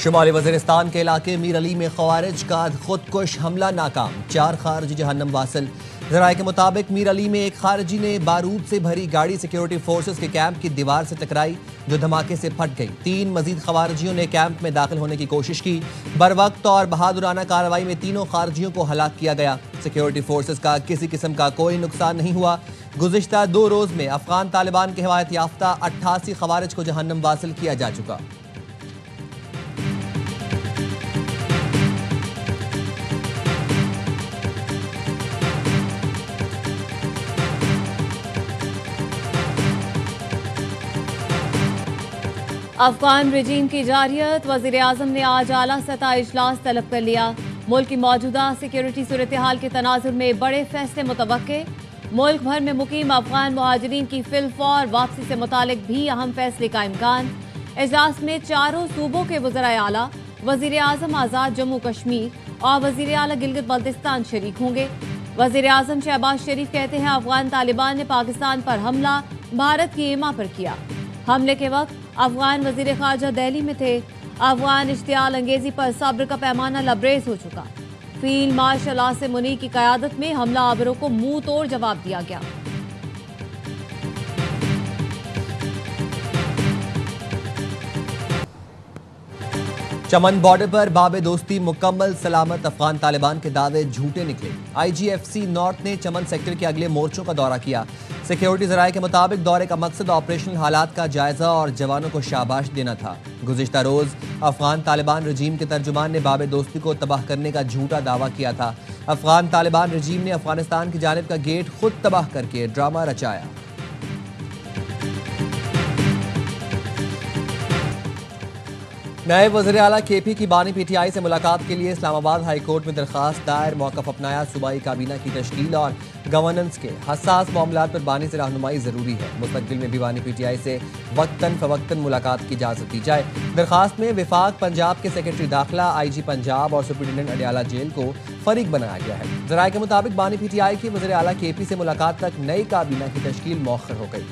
शुमाली वज़ीरिस्तान के इलाके मीर अली में ख़वारिज का खुदकुश हमला नाकाम, 4 खारजी जहन्नम वासिल। ज़राए के मुताबिक मीर अली में एक खारजी ने बारूद से भरी गाड़ी सिक्योरिटी फोर्सेस के कैंप की दीवार से टकराई, जो धमाके से फट गई। 3 मजीद खवारजियों ने कैंप में दाखिल होने की कोशिश की। बर वक्त और बहादुराना कार्रवाई में तीनों खारजियों को हलाक किया गया। सिक्योरिटी फोर्सेस का किसी किस्म का कोई नुकसान नहीं हुआ। गुज़िश्ता 2 रोज़ में अफगान तालिबान के हिमायत याफ्ता 88 खवारिज को जहन्नम वासिल किया जा चुका। अफगान रजीम की जारियत, वज़ीर आज़म ने आज आला सतह इजलास तलब कर लिया। मुल्क की मौजूदा सिक्योरिटी सूरत हाल के तनाजुर में बड़े फैसले मुतवक्के। मुल्क भर में मुकीम अफगान मुहाजिरीन की फिलफौर वापसी से मुतालिक भी अहम फैसले का इम्कान। इजलास में चारों सूबों के वज़राए आला, वज़ीर आज़म आज़ाद जम्मू कश्मीर और वज़ीर आला गिलगित बल्तिस्तान शरीक होंगे। वज़ीर आज़म शहबाज शरीफ कहते हैं, अफगान तालिबान ने पाकिस्तान पर हमला भारत की ईमा पर किया। हमले के वक्त अफगान वज़ीर ख़ारजा दिल्ली में थे। अफगान इश्तियाल अंगेजी पर सब्र का पैमाना लबरेज हो चुका। फील्ड मार्शल आसिम मुनीर की क़यादत में हमला आवरों को मुंह तोड़ जवाब दिया गया। चमन बॉर्डर पर बाबे दोस्ती मुकम्मल सलामत, अफगान तालिबान के दावे झूठे निकले। IGFC नॉर्थ ने चमन सेक्टर के अगले मोर्चों का दौरा किया। सिक्योरिटी ज़राए के मुताबिक दौरे का मकसद ऑपरेशनल हालात का जायजा और जवानों को शाबाश देना था। गुज़िश्ता रोज़ अफगान तालिबान रजीम के तर्जुमान ने बाबे दोस्ती को तबाह करने का झूठा दावा किया था। अफगान तालिबान रजीम ने अफगानिस्तान की जानिब का गेट खुद तबाह करके ड्रामा रचाया। नायब वज़ीर आला KP की बानी PTI से मुलाकात के लिए इस्लामाबाद हाई कोर्ट में दरखास्त दायर, मौक़िफ़ अपनाया। सूबाई काबीना की तश्कील और गवर्नेंस के हसास मामलात पर बानी से रहनुमाई ज़रूरी है। मुस्तक़बिल में भी बानी PTI से वक्तन फ़वक्तन मुलाकात की इजाज़त दी जाए। दरखास्त में विफाक पंजाब के सेक्रेटरी दाखिला, IG पंजाब और सुप्रिटेंडेंट अडियाला जेल को फरीक बनाया गया है। ज़राए के मुताबिक बानी PTI की वज़ीर आला KP से मुलाकात तक नई काबीना की तश्कील मौखर हो गई।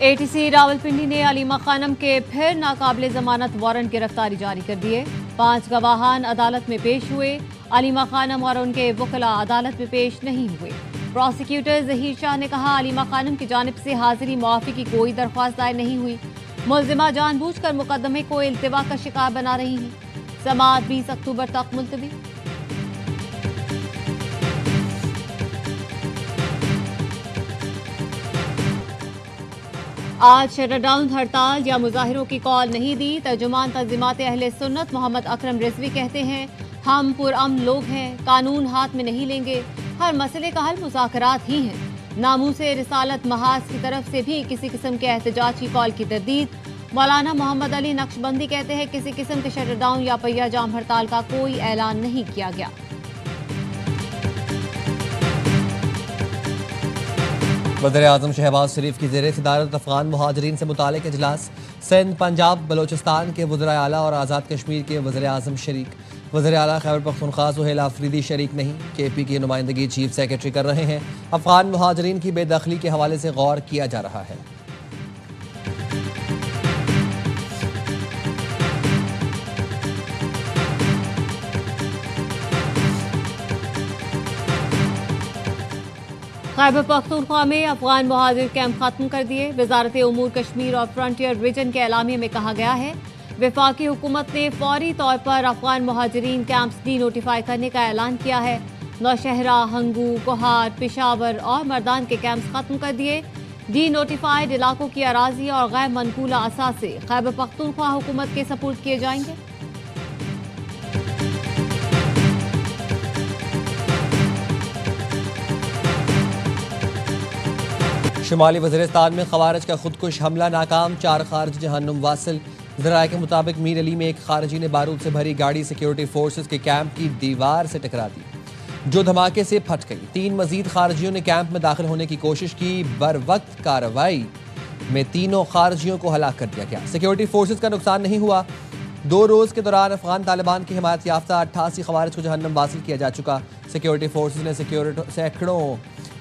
ATC रावलपिंडी ने अलीमा खानम के फिर नाकाबिले जमानत वारंट गिरफ्तारी जारी कर दिए। 5 गवाहान अदालत में पेश हुए। अलीमा खानम और उनके वकला अदालत में पेश नहीं हुए। प्रोसिक्यूटर जहीर शाह ने कहा, अलीमा खानम की जानिब से हाजिरी मुआफ़ी की कोई दरख्वास्त दायर नहीं हुई। मुल्जिमा जानबूझकर मुकदमे को इल्तिवा का शिकार बना रही हैं। समाअत 20 अक्टूबर तक मुलतवी। आज शटरडाउन, हड़ताल या मुजाहिरों की कॉल नहीं दी। तर्जुमान तंज़ीमात अहले सुन्नत मोहम्मद अकरम रिजवी कहते हैं, हम पुरअमन लोग हैं, कानून हाथ में नहीं लेंगे। हर मसले का हल मुज़ाकरात ही है। नामूसे रिसालत महाज की तरफ से भी किसी किस्म के एहतजाज की कॉल की तरदीद। मौलाना मोहम्मद अली नक्शबंदी कहते हैं, किसी किस्म के शटरडाउन या पहिया जाम हड़ताल का कोई ऐलान नहीं किया गया। वज़ीर आज़म शहबाज शरीफ की ज़ेरे सदारत अफगान मुहाजिरीन से मुतालिक इजलास। सिंध, पंजाब, बलोचिस्तान के वज़राए आला और आज़ाद कश्मीर के वज़ीर आज़म शरीक। वज़ीर आला खैबर पख्तूनख्वा सुहेल आफरीदी शरीक नहीं। KP की नुमाइंदगी चीफ सेक्रेटरी कर रहे हैं। अफगान मुहाजिरीन की बेदखली के हवाले से गौर किया जा रहा है। खैबर पख्तूनख्वा में अफगान मुहाजिर कैंप खत्म कर दिए। वजारत उमूर कश्मीर और फ्रंटियर रीजन के एलामिया में कहा गया है, वफाकी हुकूमत ने फौरी तौर पर अफगान मुहाजिरीन कैंप्स डी नोटिफाई करने का ऐलान किया है। नौशहरा, हंगू, कोहार, पेशावर और मर्दान के कैंप्स खत्म कर दिए। डी नोटिफाइड इलाकों की अराजी और गैर मनकूला असासे खैबर पख्तूनख्वा हुकूमत के सपुर्द किए जाएंगे। शुमाली वज़ीरिस्तान में ख़वारिज का खुदकुश हमला नाकाम, 4 खारजी जहन्नुम वासिल। ज़राए के मुताबिक मीर अली में एक खारजी ने बारूद से भरी गाड़ी सिक्योरिटी फोर्सेस के कैंप की दीवार से टकरा दी, जो धमाके से फट गई। 3 मजीद खारजियों ने कैंप में दाखिल होने की कोशिश की। बर वक्त कार्रवाई में तीनों खारजियों को हलाक कर दिया गया। सिक्योरिटी फोर्सेस का नुकसान नहीं हुआ। 2 रोज के दौरान अफगान तालिबान की हिमायत याफ्ता 88 खवारिज को जहन्नम वासिल किया जा चुका। सिक्योरिटी फोर्सेज ने सैकड़ों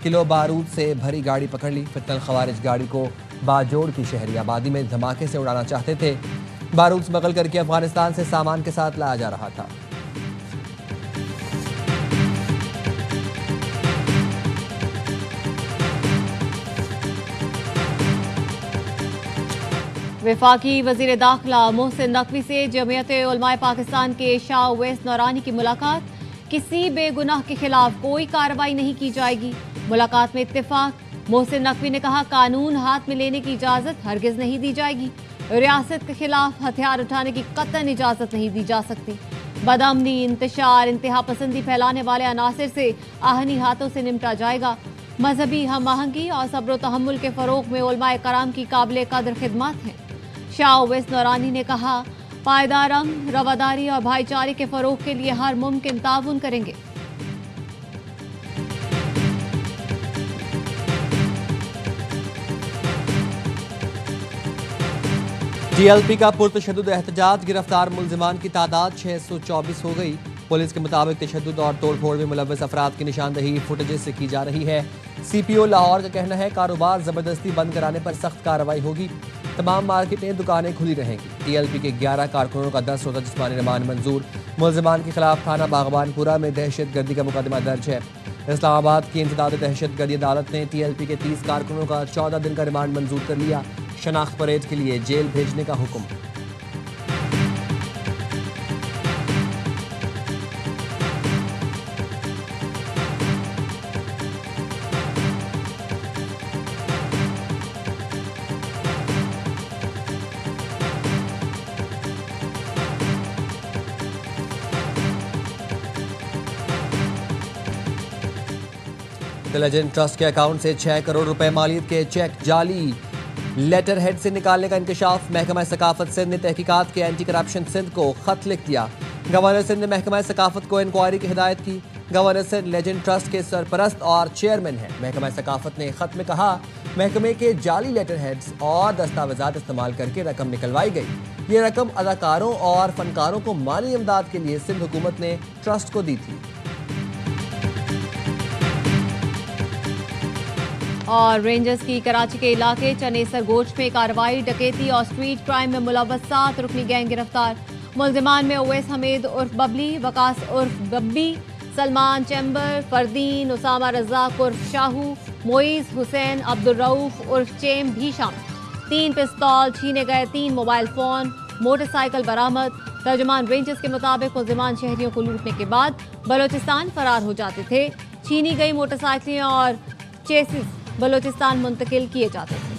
किलो बारूद से भरी गाड़ी पकड़ ली। फितनल खवारिज गाड़ी को बाजोड़ की शहरी आबादी में धमाके से उड़ाना चाहते थे। बारूद स्मगल करके अफगानिस्तान से सामान के साथ लाया जा रहा था। वफाकी वजीर दाखिला मोहसिन नकवी से जमीयत उलमाए पाकिस्तान के शाह उवैस नौरानी की मुलाकात। किसी बेगुनाह के खिलाफ कोई कार्रवाई नहीं की जाएगी। मुलाकात में इत्तेफाक। मोहसिन नकवी ने कहा, कानून हाथ में लेने की इजाजत हरगिज नहीं दी जाएगी। रियासत के खिलाफ हथियार उठाने की कतई इजाजत नहीं दी जा सकती। बदअमनी, इंतशार, इंतहा पसंदी फैलाने वाले अनासिर से आहनी हाथों से निपटा जाएगा। मजहबी हम आहंगी और सब्र तहम्मुल के फरोग में उलमाए कराम की काबिल कदर खिदमत हैं। शाह उवैस नौरानी ने कहा, पायदार अमन, रवादारी और भाईचारे के फरोग के लिए हर मुमकिन ताउन करेंगे। टीएलपी का पुरतशद्दुद एहतजाज। गिरफ्तार मुल्जिमान की तादाद 624 हो गई। पुलिस के मुताबिक तशद्दुद और तोड़फोड़ में मुलव्वस अफराद की निशानदही फुटेजेस से की जा रही है। CPO लाहौर का कहना है, कारोबार जबरदस्ती बंद कराने पर सख्त कार्रवाई होगी। तमाम मार्केटें, दुकानें खुली रहेंगी। TLP के 11 कारकुनों का 10 रोजा जिस्मानी रिमांड मंजूर। मुल्जिमान के खिलाफ थाना बागबानपुरा में दहशत गर्दी का मुकदमा दर्ज है। इस्लामाबाद की इंसदाद दहशत गर्दी अदालत ने TLP के 30 कारकुनों का 14 दिन का रिमांड मंजूर कर लिया। शनाख्त परेड के लिए जेल भेजने का हुक्म। द लेजेंड ट्रस्ट के अकाउंट से 6 करोड़ रुपए मालियत के चेक जाली लेटर हेड से निकालने का इंकशाफ। महकमा सकाफत सिंध ने तहकीकात के एंटी करप्शन सिंध को खत लिख दिया। गवर्नर सिंध ने महकमा सकाफत को इंक्वायरी की हिदायत की। गवर्नर सिंध लेजेंड ट्रस्ट के सरपरस्त और चेयरमैन हैं। महकमा सकाफत ने खत में कहा, महकमे के जाली लेटर हेड्स और दस्तावेजात इस्तेमाल करके रकम निकलवाई गई। ये रकम अदाकारों और फनकारों को माली इमदाद के लिए सिंध हुकूमत ने ट्रस्ट को दी थी। और रेंजर्स की कराची के इलाके चनेसर गोश में कार्रवाई। डकैती और स्ट्रीट क्राइम में मुलव्वस 7 रुकनी गैंग गिरफ्तार। मुल्जिमान में उवैस हमीद उर्फ बबली, वकास उर्फ बब्बी, सलमान चैम्बर, फरदीन, उसामा रज़ाक उर्फ शाहू, मोइज हुसैन, अब्दुल रऊफ उर्फ चेम भी शामिल। 3 पिस्तौल छीने गए, 3 मोबाइल फोन, मोटरसाइकिल बरामद। तर्जुमान रेंजर्स के मुताबिक मुल्जिमान शहरियों को लूटने के बाद बलोचिस्तान फरार हो जाते थे। छीनी गई मोटरसाइकिलें और चेसिस बलोचिस्तान मुंतकिल किए जाते थे।